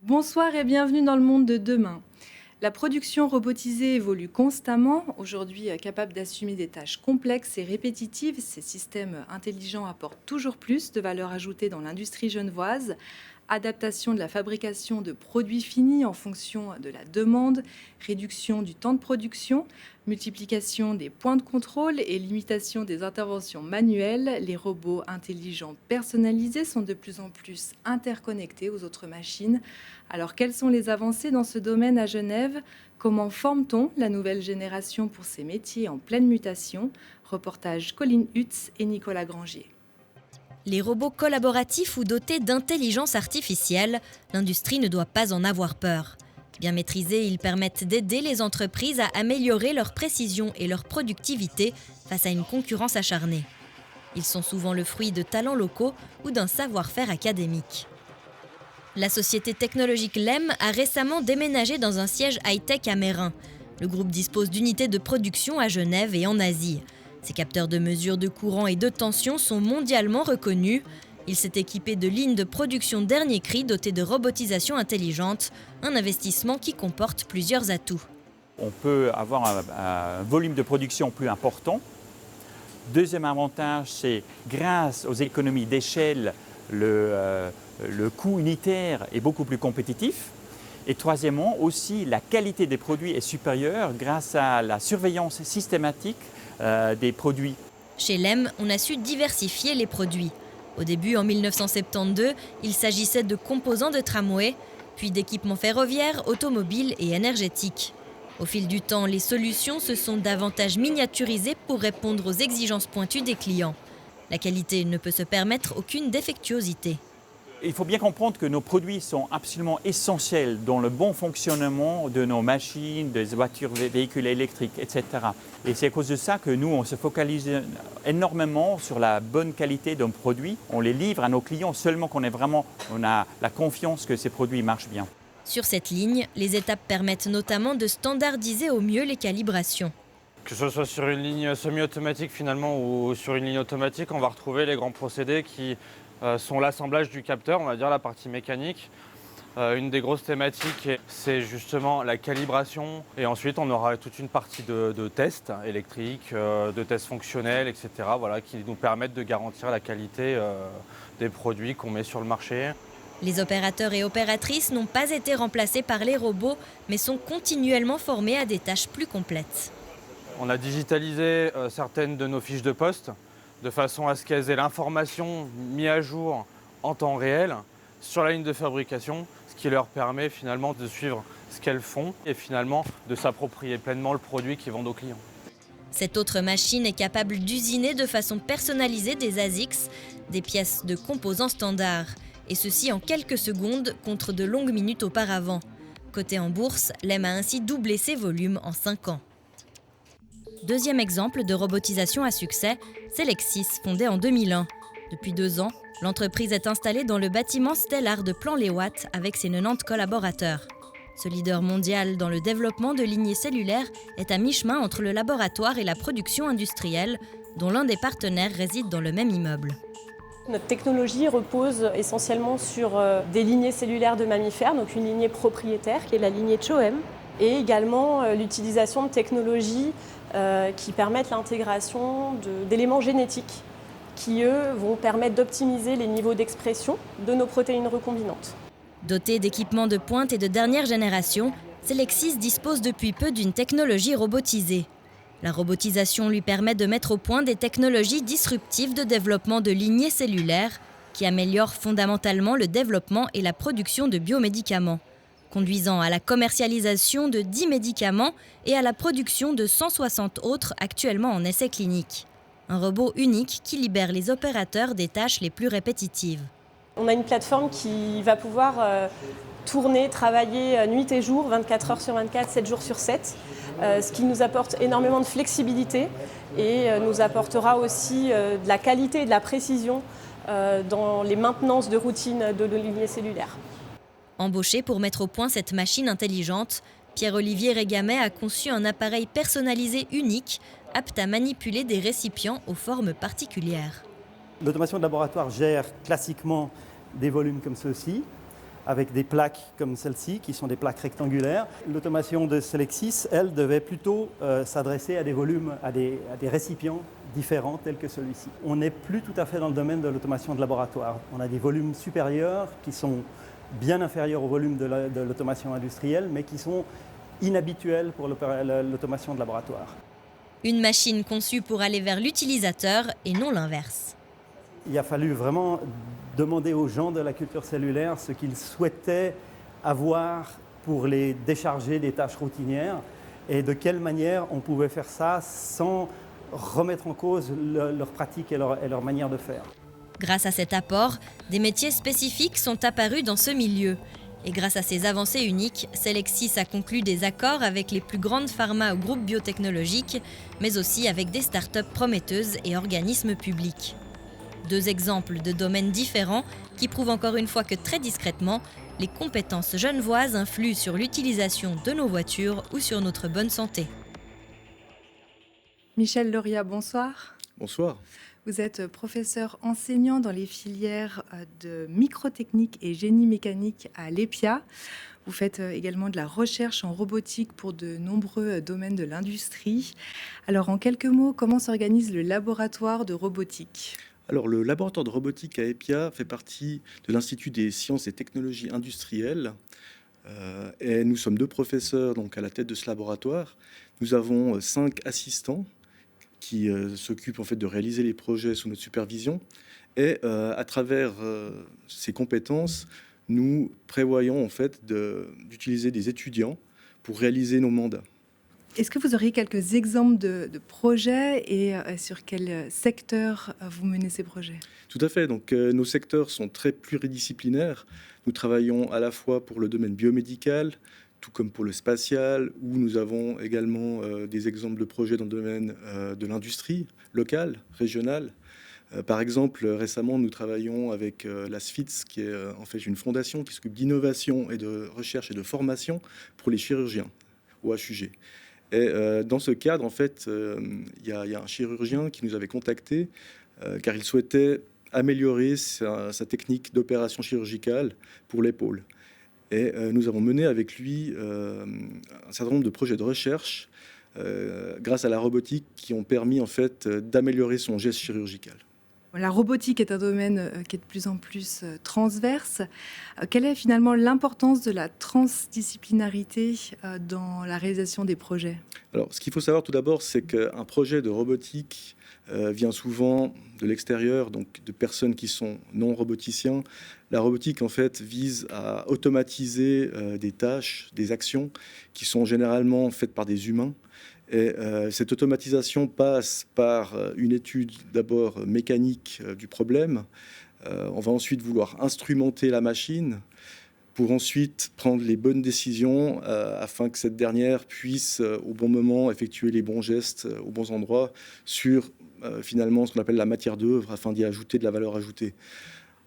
Bonsoir et bienvenue dans le monde de demain. La production robotisée évolue constamment. Aujourd'hui, capable d'assumer des tâches complexes et répétitives, ces systèmes intelligents apportent toujours plus de valeur ajoutée dans l'industrie genevoise. Adaptation de la fabrication de produits finis en fonction de la demande, réduction du temps de production, multiplication des points de contrôle et limitation des interventions manuelles, les robots intelligents personnalisés sont de plus en plus interconnectés aux autres machines. Alors, quelles sont les avancées dans ce domaine à Genève? Comment forme-t-on la nouvelle génération pour ces métiers en pleine mutation? Reportage Colline Hutz et Nicolas Grangier. Les robots collaboratifs ou dotés d'intelligence artificielle, l'industrie ne doit pas en avoir peur. Bien maîtrisés, ils permettent d'aider les entreprises à améliorer leur précision et leur productivité face à une concurrence acharnée. Ils sont souvent le fruit de talents locaux ou d'un savoir-faire académique. La société technologique LEM a récemment déménagé dans un siège high-tech à Meyrin. Le groupe dispose d'unités de production à Genève et en Asie. Ces capteurs de mesure de courant et de tension sont mondialement reconnus. Il s'est équipé de lignes de production dernier cri dotées de robotisation intelligente, un investissement qui comporte plusieurs atouts. On peut avoir un volume de production plus important. Deuxième avantage, c'est grâce aux économies d'échelle, le coût unitaire est beaucoup plus compétitif. Et troisièmement, aussi, la qualité des produits est supérieure grâce à la surveillance systématique des produits. Chez LEM, on a su diversifier les produits. Au début, en 1972, il s'agissait de composants de tramway, puis d'équipements ferroviaires, automobiles et énergétiques. Au fil du temps, les solutions se sont davantage miniaturisées pour répondre aux exigences pointues des clients. La qualité ne peut se permettre aucune défectuosité. Il faut bien comprendre que nos produits sont absolument essentiels dans le bon fonctionnement de nos machines, des voitures, des véhicules électriques, etc. Et c'est à cause de ça que nous, on se focalise énormément sur la bonne qualité de nos produits. On les livre à nos clients seulement qu'on on a la confiance que ces produits marchent bien. Sur cette ligne, les étapes permettent notamment de standardiser au mieux les calibrations. Que ce soit sur une ligne semi-automatique finalement ou sur une ligne automatique, on va retrouver les grands procédés qui sont l'assemblage du capteur, on va dire la partie mécanique. Une des grosses thématiques, c'est justement la calibration. Et ensuite, on aura toute une partie de tests électriques, de tests fonctionnels, etc. Voilà, qui nous permettent de garantir la qualité des produits qu'on met sur le marché. Les opérateurs et opératrices n'ont pas été remplacés par les robots, mais sont continuellement formés à des tâches plus complètes. On a digitalisé certaines de nos fiches de poste, de façon à ce qu'elles aient l'information mise à jour en temps réel sur la ligne de fabrication, ce qui leur permet finalement de suivre ce qu'elles font et finalement de s'approprier pleinement le produit qu'ils vendent aux clients. Cette autre machine est capable d'usiner de façon personnalisée des ASICs, des pièces de composants standards, et ceci en quelques secondes contre de longues minutes auparavant. Coté en bourse, LEM a ainsi doublé ses volumes en 5 ans. Deuxième exemple de robotisation à succès, Selexis, fondée en 2001. Depuis 2 ans, l'entreprise est installée dans le bâtiment Stellar de Plan-les-Ouates avec ses 90 collaborateurs. Ce leader mondial dans le développement de lignées cellulaires est à mi-chemin entre le laboratoire et la production industrielle, dont l'un des partenaires réside dans le même immeuble. Notre technologie repose essentiellement sur des lignées cellulaires de mammifères, donc une lignée propriétaire qui est la lignée CHOEM, et également l'utilisation de technologies qui permettent l'intégration d'éléments génétiques qui, eux, vont permettre d'optimiser les niveaux d'expression de nos protéines recombinantes. Doté d'équipements de pointe et de dernière génération, Selexis dispose depuis peu d'une technologie robotisée. La robotisation lui permet de mettre au point des technologies disruptives de développement de lignées cellulaires qui améliorent fondamentalement le développement et la production de biomédicaments, conduisant à la commercialisation de 10 médicaments et à la production de 160 autres actuellement en essai clinique. Un robot unique qui libère les opérateurs des tâches les plus répétitives. On a une plateforme qui va pouvoir tourner, travailler nuit et jour, 24 heures sur 24, 7 jours sur 7, ce qui nous apporte énormément de flexibilité et nous apportera aussi de la qualité et de la précision dans les maintenances de routine de nos lignées cellulaires. Embauché pour mettre au point cette machine intelligente, Pierre-Olivier Régamet a conçu un appareil personnalisé unique, apte à manipuler des récipients aux formes particulières. L'automation de laboratoire gère classiquement des volumes comme ceci. avec des plaques comme celle-ci, qui sont des plaques rectangulaires. L'automation de Selexis, elle, devait plutôt s'adresser à des volumes, à des récipients différents tels que celui-ci. On n'est plus tout à fait dans le domaine de l'automation de laboratoire. On a des volumes supérieurs qui sont bien inférieurs au volume de l'automation industrielle, mais qui sont inhabituels pour l'automation de laboratoire. Une machine conçue pour aller vers l'utilisateur et non l'inverse. Il a fallu vraiment demander aux gens de la culture cellulaire ce qu'ils souhaitaient avoir pour les décharger des tâches routinières et de quelle manière on pouvait faire ça sans remettre en cause leur pratique et leur manière de faire. Grâce à cet apport, des métiers spécifiques sont apparus dans ce milieu. Et grâce à ces avancées uniques, Selexis a conclu des accords avec les plus grandes pharma ou groupes biotechnologiques, mais aussi avec des startups prometteuses et organismes publics. 2 exemples de domaines différents qui prouvent encore une fois que très discrètement, les compétences genevoises influent sur l'utilisation de nos voitures ou sur notre bonne santé. Michel Loria, bonsoir. Bonsoir. Vous êtes professeur enseignant dans les filières de microtechnique et génie mécanique à l'EPIA. Vous faites également de la recherche en robotique pour de nombreux domaines de l'industrie. Alors en quelques mots, comment s'organise le laboratoire de robotique ? Alors, le laboratoire de robotique à EPIA fait partie de l'Institut des sciences et technologies industrielles. Et nous sommes 2 professeurs donc, à la tête de ce laboratoire. Nous avons 5 assistants qui s'occupent en fait, de réaliser les projets sous notre supervision. Et à travers ces compétences, nous prévoyons en fait, d'utiliser des étudiants pour réaliser nos mandats. Est-ce que vous auriez quelques exemples de projets et sur quel secteur vous menez ces projets ? Tout à fait. Donc, nos secteurs sont très pluridisciplinaires. Nous travaillons à la fois pour le domaine biomédical, tout comme pour le spatial, où nous avons également des exemples de projets dans le domaine de l'industrie locale, régionale. Par exemple, récemment, nous travaillons avec la SFITS, qui est en fait une fondation qui s'occupe d'innovation et de recherche et de formation pour les chirurgiens au HUG. Et dans ce cadre, en fait, il y a un chirurgien qui nous avait contacté car il souhaitait améliorer sa technique d'opération chirurgicale pour l'épaule. Et nous avons mené avec lui un certain nombre de projets de recherche grâce à la robotique qui ont permis en fait d'améliorer son geste chirurgical. La robotique est un domaine qui est de plus en plus transverse. Quelle est finalement l'importance de la transdisciplinarité dans la réalisation des projets ? Alors, ce qu'il faut savoir tout d'abord, c'est qu'un projet de robotique vient souvent de l'extérieur, donc de personnes qui sont non roboticiens. La robotique, en fait, vise à automatiser des tâches, des actions qui sont généralement faites par des humains. Et cette automatisation passe par une étude d'abord mécanique du problème. On va ensuite vouloir instrumenter la machine pour ensuite prendre les bonnes décisions afin que cette dernière puisse au bon moment effectuer les bons gestes aux bons endroits sur finalement ce qu'on appelle la matière d'œuvre afin d'y ajouter de la valeur ajoutée.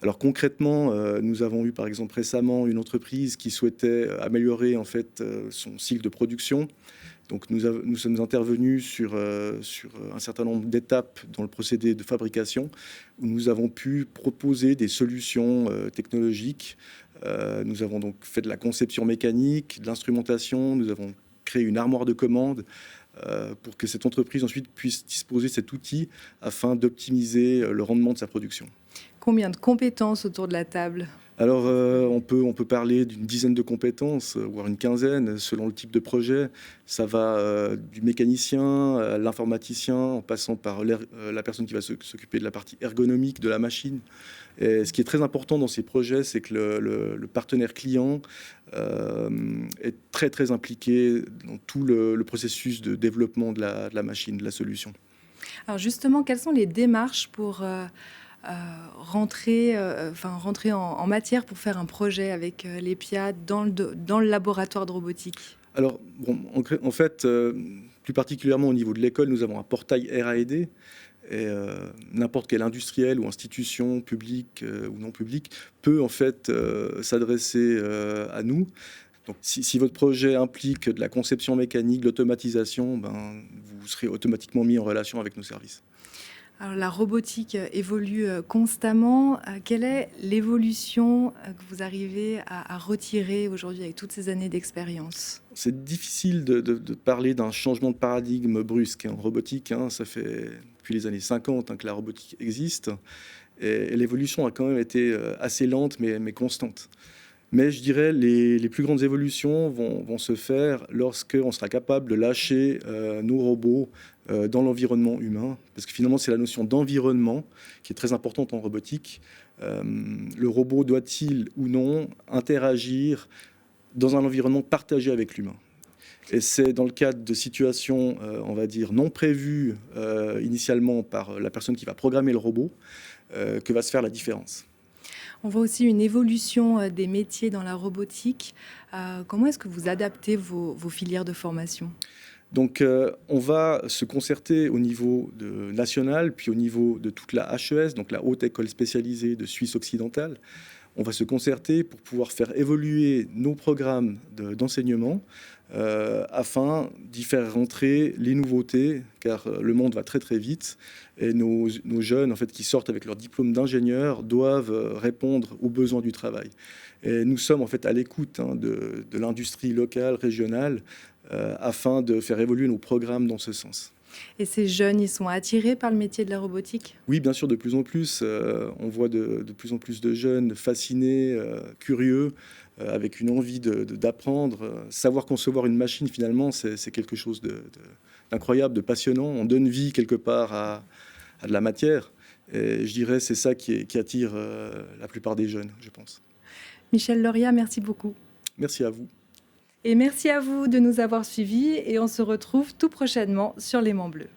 Alors concrètement, nous avons eu par exemple récemment une entreprise qui souhaitait améliorer en fait son cycle de production. Donc nous sommes intervenus sur un certain nombre d'étapes dans le procédé de fabrication où nous avons pu proposer des solutions technologiques. Nous avons donc fait de la conception mécanique, de l'instrumentation, nous avons créé une armoire de commande pour que cette entreprise ensuite puisse disposer de cet outil afin d'optimiser le rendement de sa production. Combien de compétences autour de la table ? Alors, on peut parler d'une dizaine de compétences, voire une quinzaine, selon le type de projet. Ça va du mécanicien à l'informaticien, en passant par la personne qui va s'occuper de la partie ergonomique de la machine. Et ce qui est très important dans ces projets, c'est que le partenaire client est très, très impliqué dans tout le processus de développement de la machine, de la solution. Alors justement, quelles sont les démarches pour rentrer en matière pour faire un projet avec l'EPIA dans le laboratoire de robotique ? Alors, en fait, plus particulièrement au niveau de l'école, nous avons un portail R&D. Et n'importe quel industriel ou institution publique ou non publique peut en fait s'adresser à nous. Donc, si votre projet implique de la conception mécanique, de l'automatisation, vous serez automatiquement mis en relation avec nos services. Alors, la robotique évolue constamment. Quelle est l'évolution que vous arrivez à retirer aujourd'hui avec toutes ces années d'expérience? C'est difficile de parler d'un changement de paradigme brusque en robotique. Ça fait depuis les années 50 que la robotique existe. Et l'évolution a quand même été assez lente, mais constante. Mais je dirais les plus grandes évolutions vont se faire lorsqu'on sera capable de lâcher nos robots dans l'environnement humain. Parce que finalement, c'est la notion d'environnement qui est très importante en robotique. Le robot doit-il ou non interagir dans un environnement partagé avec l'humain? Et c'est dans le cadre de situations, on va dire, non prévues initialement par la personne qui va programmer le robot, que va se faire la différence. On voit aussi une évolution des métiers dans la robotique. Comment est-ce que vous adaptez vos filières de formation? Donc, on va se concerter au niveau national, puis au niveau de toute la HES, donc la Haute École Spécialisée de Suisse occidentale. On va se concerter pour pouvoir faire évoluer nos programmes d'enseignement afin d'y faire rentrer les nouveautés, car le monde va très très vite et nos jeunes en fait, qui sortent avec leur diplôme d'ingénieur doivent répondre aux besoins du travail. Et nous sommes en fait à l'écoute de l'industrie locale, régionale, afin de faire évoluer nos programmes dans ce sens. Et ces jeunes, ils sont attirés par le métier de la robotique? Oui, bien sûr, de plus en plus. On voit de plus en plus de jeunes fascinés, curieux, avec une envie d'apprendre. Savoir concevoir une machine, finalement, c'est quelque chose d'incroyable, de passionnant. On donne vie, quelque part, à de la matière. Et je dirais c'est ça qui attire la plupart des jeunes, je pense. Michel Loria, merci beaucoup. Merci à vous. Et merci à vous de nous avoir suivis et on se retrouve tout prochainement sur L'Aimant Bleu.